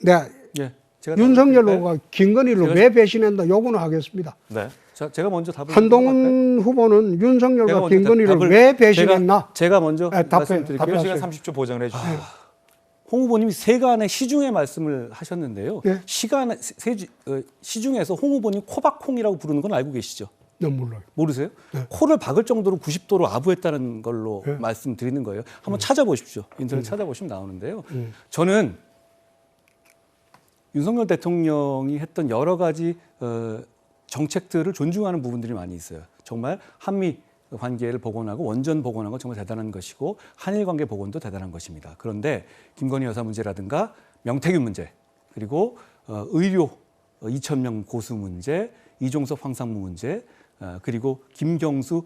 네. 예, 윤석열 후보가 김건희를 왜 배신했나 요구는 하겠습니다. 네. 제가 먼저 답을 한동훈 후보는 윤석열과 김건희를 왜 배신했나? 제가 먼저 네, 말씀드릴게요. 답변 시간 30초 보장을 해주세요. 홍 후보님이 세간의 시중의 말씀을 하셨는데요. 네. 시중에서 홍 후보님 코박콩이라고 부르는 건 알고 계시죠? 네, 몰라요. 모르세요? 네. 코를 박을 정도로 90도로 아부했다는 걸로 네. 말씀드리는 거예요. 한번 찾아보십시오. 인터넷 찾아보시면 나오는데요. 저는 윤석열 대통령이 했던 여러 가지 정책들을 존중하는 부분들이 많이 있어요. 정말 한미 관계를 복원하고 원전 복원한 건 정말 대단한 것이고 한일 관계 복원도 대단한 것입니다. 그런데 김건희 여사 문제라든가 명태균 문제 그리고 의료 2,000명 고수 문제, 이종섭 황상무 문제 그리고 김경수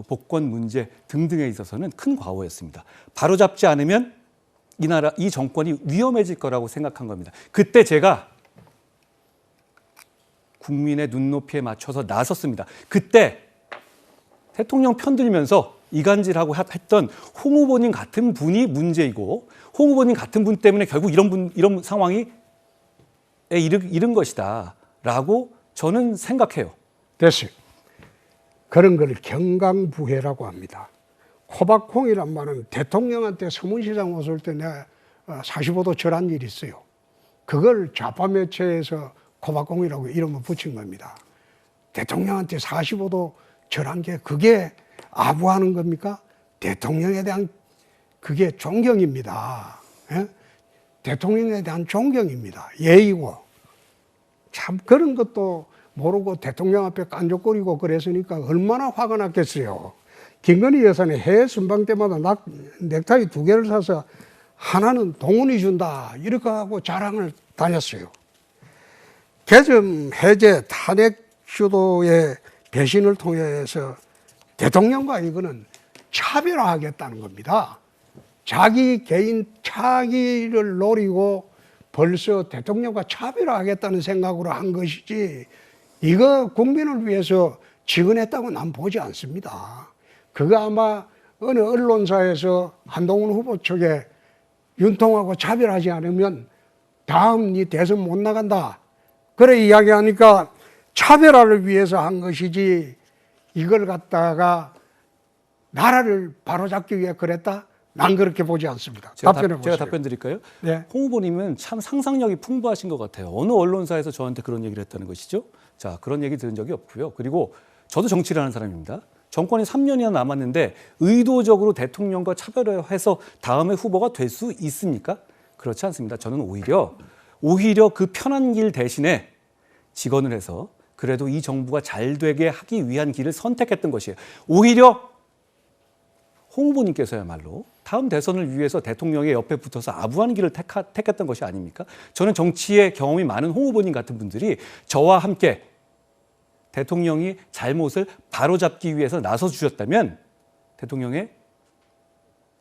복권 문제 등등에 있어서는 큰 과오였습니다. 바로잡지 않으면 이 정권이 위험해질 거라고 생각한 겁니다. 그때 제가 국민의 눈높이에 맞춰서 나섰습니다. 그때 대통령 편들면서 이간질하고 했던 홍 후보님 같은 분이 문제이고 홍 후보님 같은 분 때문에 결국 이런 상황이 이른 것이다라고 저는 생각해요. 됐어요. 그런 걸 경강부회라고 합니다. 코박콩이란 말은 대통령한테 서문시장 왔을 때 내가 45도 절한 일이 있어요. 그걸 좌파 매체에서 코박콩이라고 이름을 붙인 겁니다. 대통령한테 45도 절한 게 그게 아부하는 겁니까? 대통령에 대한 그게 존경입니다. 예? 대통령에 대한 존경입니다. 예의고. 참 그런 것도 모르고 대통령 앞에 깐족거리고 그랬으니까 얼마나 화가 났겠어요. 김건희 여사는 해외 순방 때마다 넥타이 2개를 사서 하나는 동훈이 준다 이렇게 하고 자랑을 다녔어요. 개점 해제 탄핵 주도의 배신을 통해서 대통령과 이거는 차별화하겠다는 겁니다. 자기 개인 차기를 노리고 벌써 대통령과 차별화하겠다는 생각으로 한 것이지 이거 국민을 위해서 지원했다고 난 보지 않습니다. 그거 아마 어느 언론사에서 한동훈 후보 측에 윤통하고 차별하지 않으면 다음 니 대선 못 나간다. 그래 이야기하니까 차별화를 위해서 한 것이지 이걸 갖다가 나라를 바로잡기 위해 그랬다? 난 그렇게 보지 않습니다. 답변해 보세요. 제가 답변 드릴까요? 네. 홍 후보님은 참 상상력이 풍부하신 것 같아요. 어느 언론사에서 저한테 그런 얘기를 했다는 것이죠? 자, 그런 얘기 들은 적이 없고요. 그리고 저도 정치를 하는 사람입니다. 정권이 3년이나 남았는데 의도적으로 대통령과 차별화해서 다음에 후보가 될 수 있습니까? 그렇지 않습니다. 저는 오히려 그 편한 길 대신에 직언을 해서 그래도 이 정부가 잘 되게 하기 위한 길을 선택했던 것이에요. 오히려 홍 후보님께서야말로 다음 대선을 위해서 대통령의 옆에 붙어서 아부하는 길을 택했던 것이 아닙니까? 저는 정치에 경험이 많은 홍 후보님 같은 분들이 저와 함께 대통령이 잘못을 바로잡기 위해서 나서주셨다면 대통령의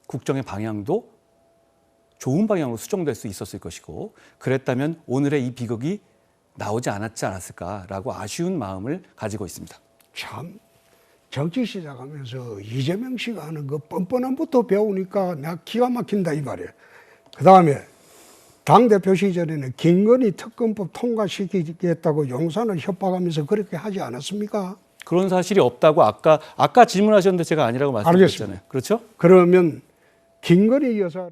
국정의 방향도 좋은 방향으로 수정될 수 있었을 것이고 그랬다면 오늘의 이 비극이 나오지 않았을까라고 아쉬운 마음을 가지고 있습니다. 참 정치 시작하면서 이재명 씨가 하는 그 뻔뻔함부터 배우니까 내가 기가 막힌다 이 말이에요. 그다음에 당대표 시절에는 김건희 특검법 통과시키겠다고 용산을 협박하면서 그렇게 하지 않았습니까? 그런 사실이 없다고 아까 질문하셨는데 제가 아니라고 말씀드렸잖아요. 그렇죠? 그러면 김건희 여사를